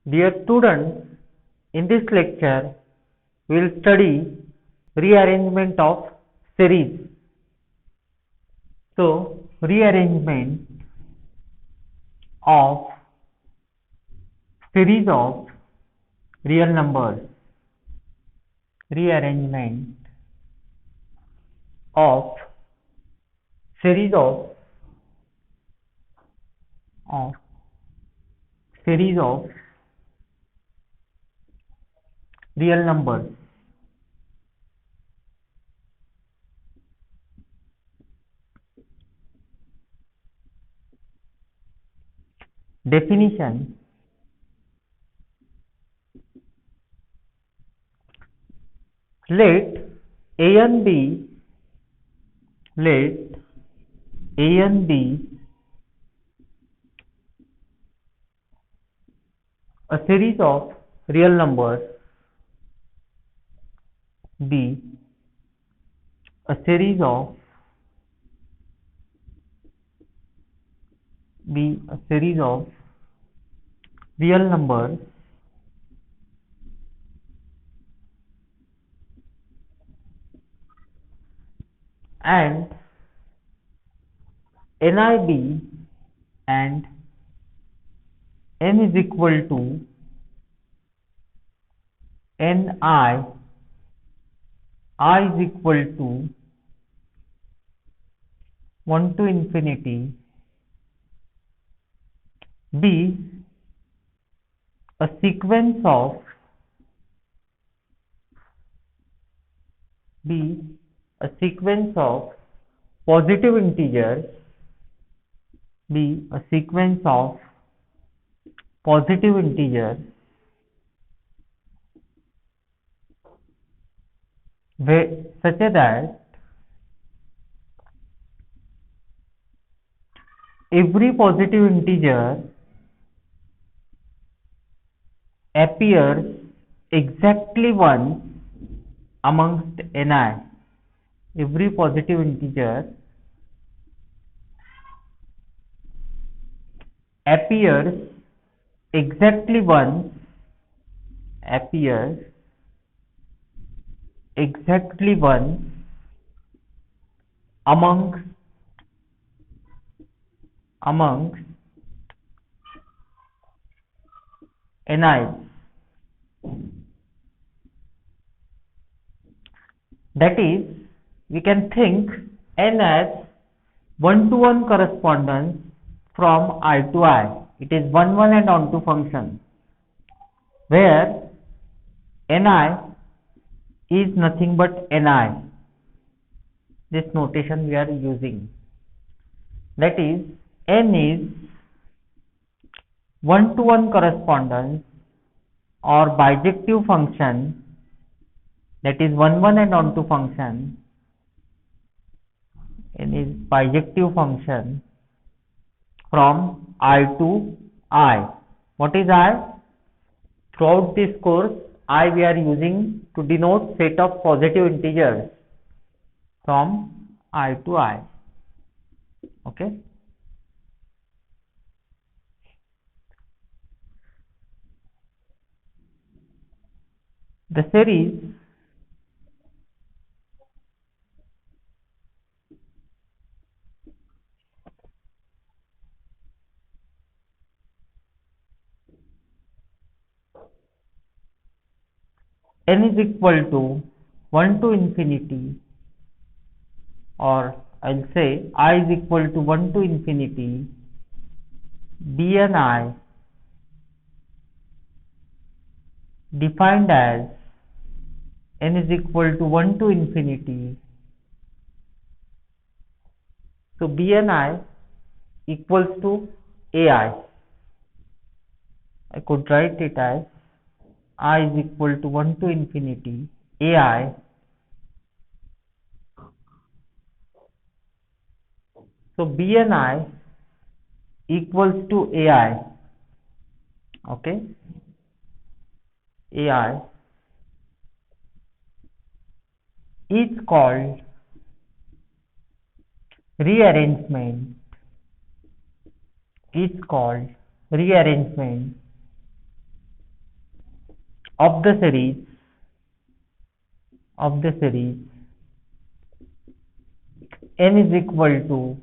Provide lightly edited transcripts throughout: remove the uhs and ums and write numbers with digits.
Dear students, in this lecture we will study rearrangement of series. So, rearrangement of series of real numbers. Rearrangement of series of series of real numbers. Definition: let a and b let a and b a series of real numbers be a series of real numbers and NIB and n is equal to NI, I is equal to 1 to infinity, be a sequence of positive integers, be a sequence of positive integers such that every positive integer appears exactly once amongst Ni. Every positive integer appears exactly once amongst Ni. That is, we can think n as one-to-one correspondence from I to I. It is 1 1 and onto function, where Ni is nothing but Ni. This notation we are using. That is, n is one-to-one correspondence or bijective function, that is 1 1 and onto function. N is bijective function from I to I. What is I? Throughout this course, I we are using to denote set of positive integers from I to I. Okay. The series n is equal to 1 to infinity, or I'll say I is equal to 1 to infinity bni defined as n is equal to 1 to infinity. So bni equals to ai. I could write it as I is equal to 1 to infinity ai so bni equals to ai. Okay, ai is called rearrangement is called rearrangement of the series n is equal to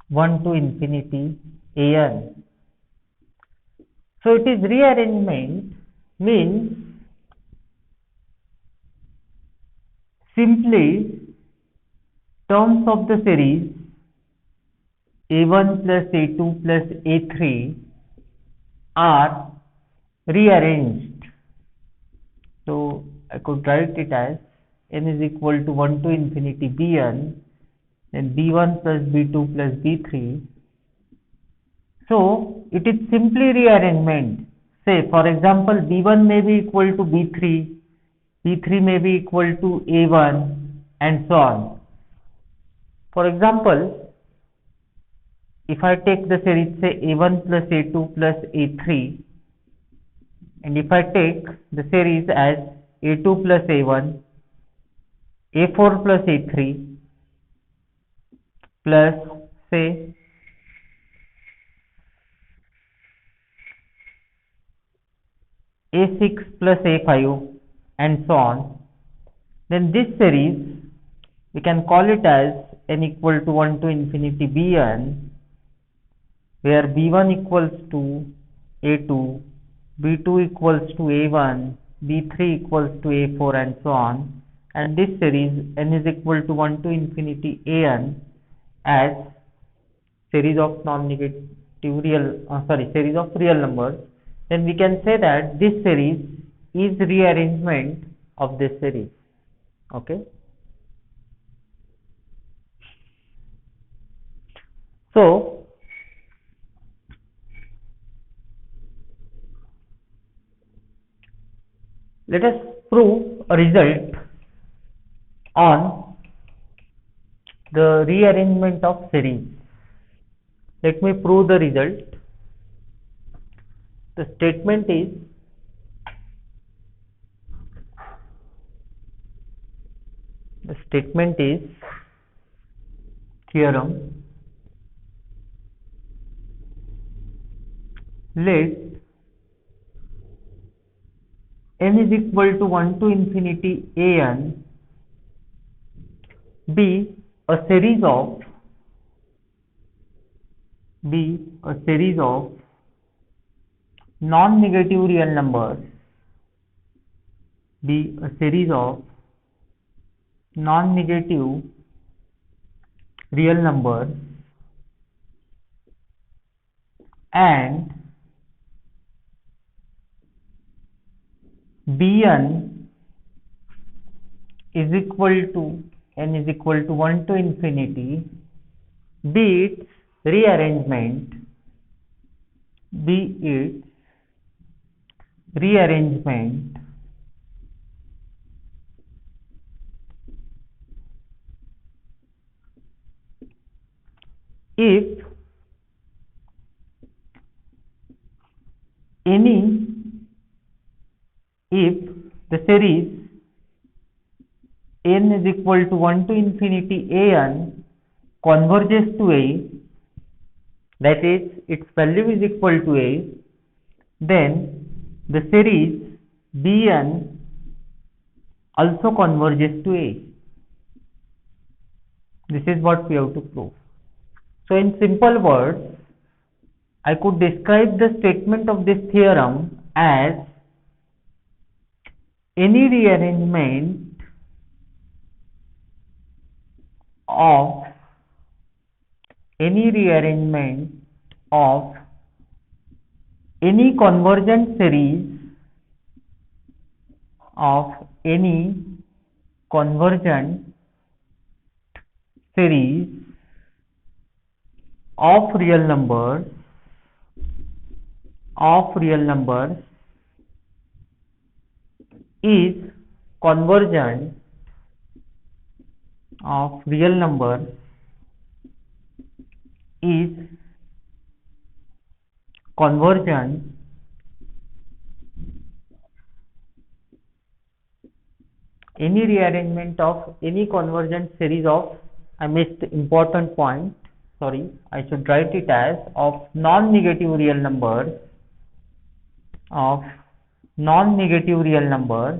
1 to infinity an. So it is rearrangement means simply terms of the series a1 plus a2 plus a3 are rearranged. So I could write it as n is equal to 1 to infinity bn, then b1 plus b2 plus b3. So it is simply rearrangement. Say for example b1 may be equal to b3, b3 may be equal to a1 and so on. For example, if I take the series say a1 plus a2 plus a3, and if I take the series as a2 plus a1, a4 plus a3 plus say a6 plus a5 and so on, then this series we can call it as n equal to 1 to infinity bn, where b1 equals to a2, b2 equals to a1, b3 equals to a4 and so on, and this series n is equal to 1 to infinity an as series of non-negative series of real numbers, then we can say that this series is rearrangement of this series. Okay. So let us prove a result on the rearrangement of series. Let me prove the result. The statement is theorem, let n is equal to 1 to infinity an be a series of non-negative real numbers, and bn is equal to n is equal to 1 to infinity be its rearrangement if the series n is equal to 1 to infinity an converges to a, that is its value is equal to a, then the series bn also converges to a. This is what we have to prove. So in simple words, I could describe the statement of this theorem as any rearrangement of any convergent series of real numbers is convergent any rearrangement of any convergent series of, I missed important point, sorry, I should write it as of non-negative real numbers non-negative real numbers,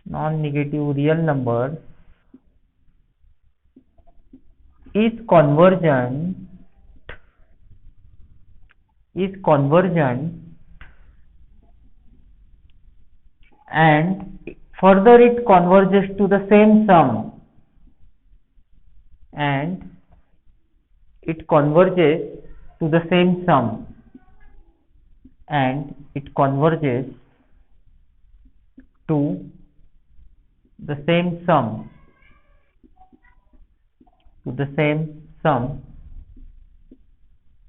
non-negative real numbers is convergent, is convergent, and further it converges to the same sum, and it converges to the same sum, and it converges to the same sum, to the same sum.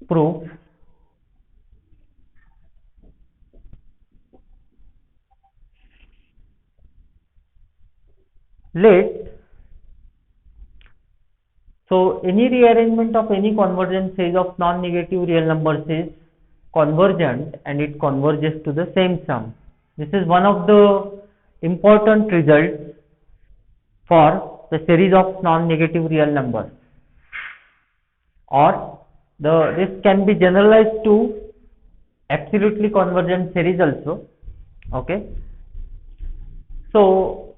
Proof: let, so any rearrangement of any convergent series of non-negative real numbers is convergent and it converges to the same sum. This is one of the important results for the series of non-negative real numbers, or this can be generalized to absolutely convergent series also. Okay, so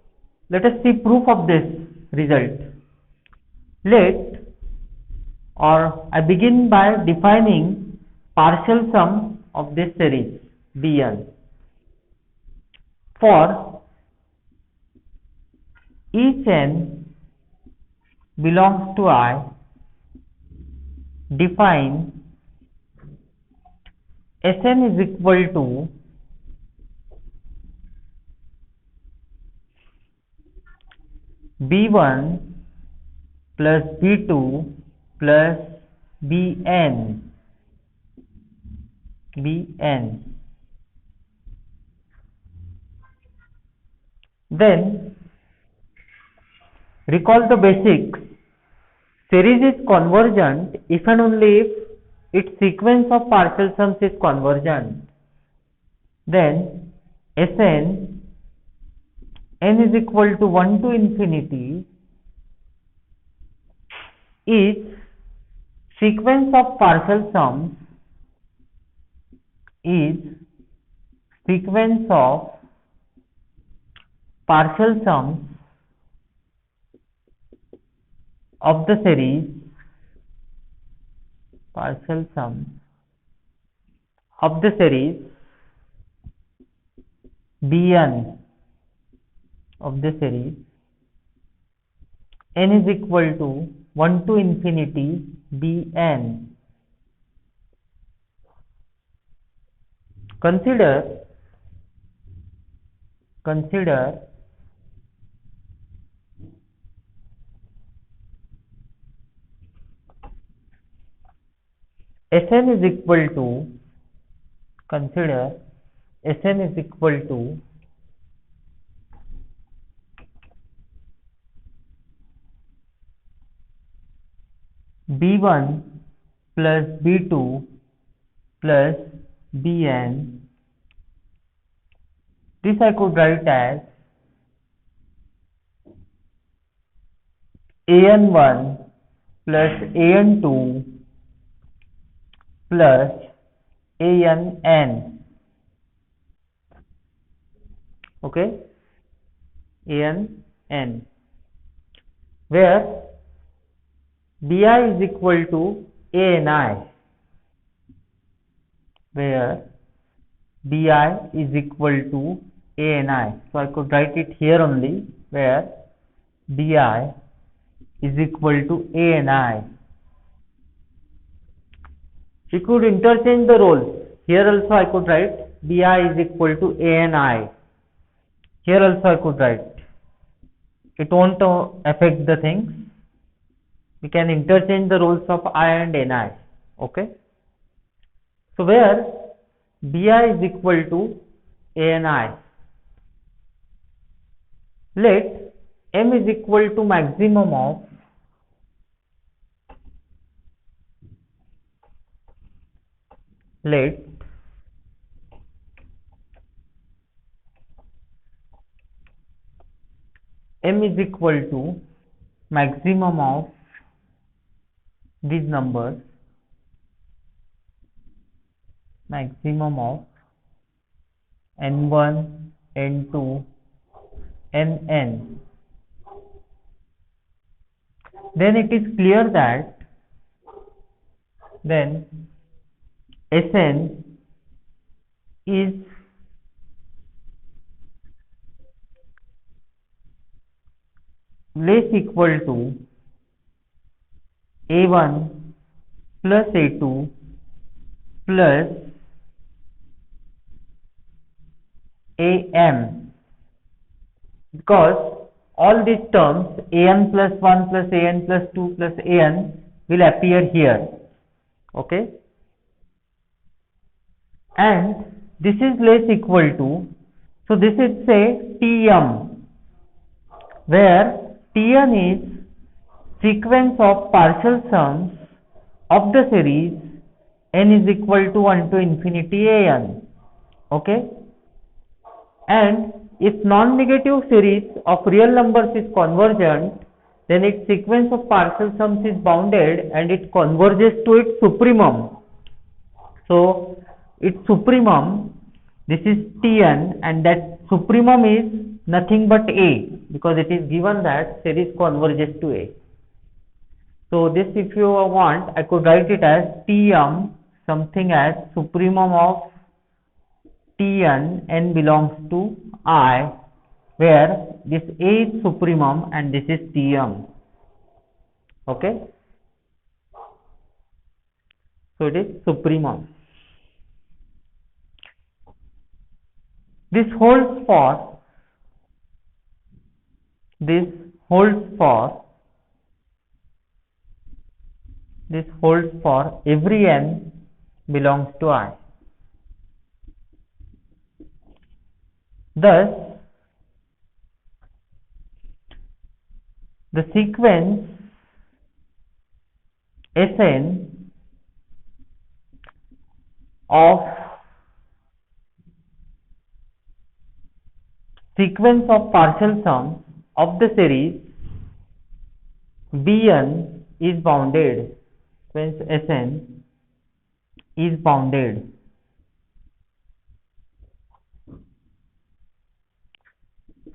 let us see proof of this result. Let, or I begin by defining partial sum of this series Bn. For each n belongs to I, define Sn is equal to B1 plus B2 plus Bn. Then recall the basics. Series is convergent if and only if its sequence of partial sums is convergent. Then Sn n is equal to 1 to infinity is sequence of partial sums, is sequence of partial sums of the series, partial sums of the series Bn of the series n is equal to 1 to infinity Bn. Consider Sn is equal to, consider Sn is equal to B1 plus B2 plus Bn. This I could write as An1 plus An2 plus An. Okay, An, where Bi is equal to Ani, where Bi is equal to Ani. So I could write it here only, where Bi is equal to Ani. We could interchange the roles. Here also I could write Bi is equal to Ani. Here also I could write. It won't affect the things. We can interchange the roles of I and Ni. Okay. So where Bi is equal to Ani. Let M is equal to maximum of let M is equal to maximum of these numbers, maximum of n1, n2, nn, then it is clear that then Sn is less equal to A1 plus A2 plus Am, because all these terms an plus 1 plus an plus 2 plus an will appear here, okay, and this is less equal to, so this is say Tm, where Tn is sequence of partial sums of the series n is equal to 1 to infinity an, okay, and if non-negative series of real numbers is convergent, then its sequence of partial sums is bounded and it converges to its supremum. So its supremum, this is Tn, and that supremum is nothing but A, because it is given that series converges to A. So this, if you want, I could write it as Tm something as supremum of Tn, n belongs to I, where this A is supremum and this is Tm, okay. So it is supremum. This holds for every n belongs to I. Thus, the sequence Sn of partial sums of the series Bn is bounded. Sequence Sn is bounded.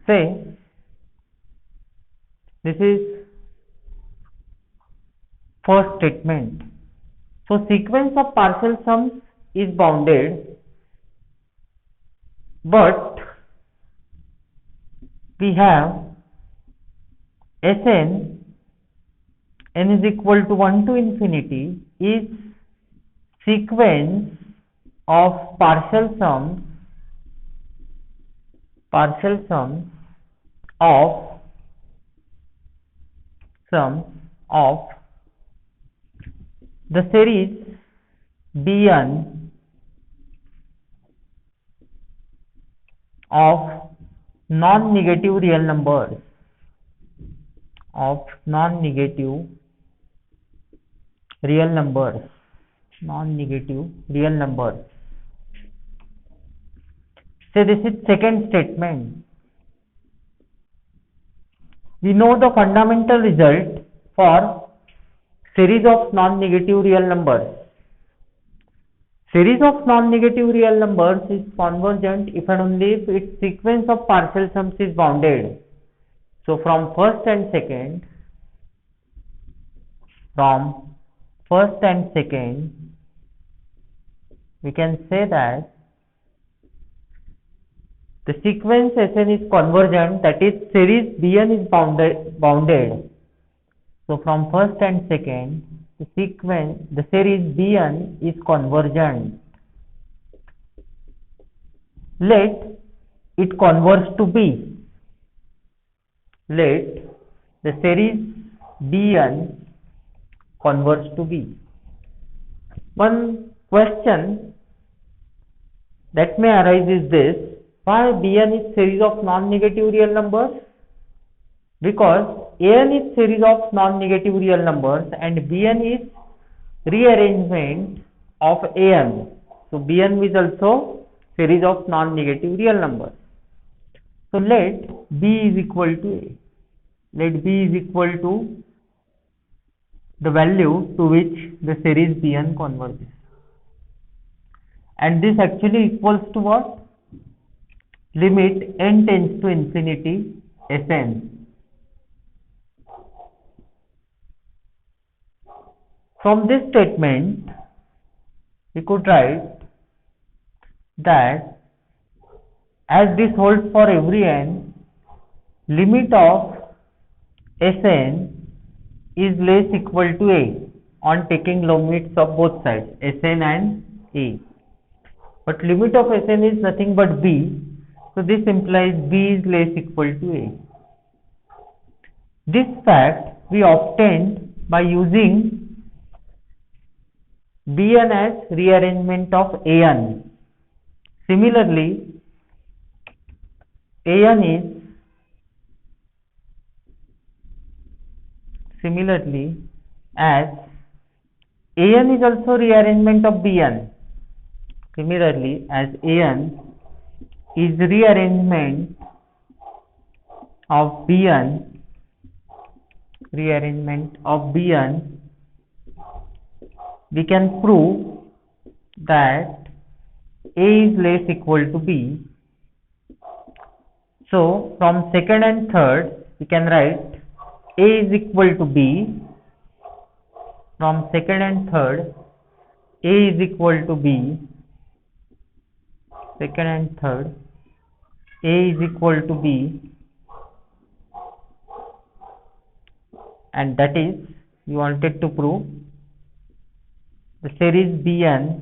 Say, this is first statement. So sequence of partial sums is bounded, but we have Sn n is equal to 1 to infinity is sequence of partial sums of the series Bn of non-negative real numbers, So this is second statement. We know the fundamental result for series of non-negative real numbers. Series of non-negative real numbers is convergent if and only if its sequence of partial sums is bounded. So from first and second, we can say that the sequence Sn is convergent, that is series Bn is bounded. So from first and second, the series Bn is convergent. Let it converge to B. Let the series Bn converge to B. One question that may arise is this: why Bn is series of non-negative real numbers? Because An is series of non-negative real numbers and Bn is rearrangement of An. So Bn is also series of non-negative real numbers. So let B is equal to A. Let B is equal to the value to which the series Bn converges. And this actually equals to what? limit n tends to infinity Sn. From this statement, we could write that as this holds for every n, limit of Sn is less equal to a on taking limits of both sides, Sn and a. But limit of Sn is nothing but b, so this implies b is less equal to a. This fact we obtained by using Bn as rearrangement of An. Similarly, An is as An is also rearrangement of Bn. Similarly, as An is rearrangement of Bn, we can prove that A is less equal to B. So, from second and third, we can write A is equal to B. From second and third, A is equal to B. Second and third, A is equal to B. And that is, we wanted to prove the series Bn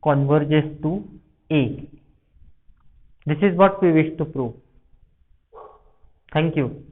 converges to A. This is what we wish to prove. Thank you.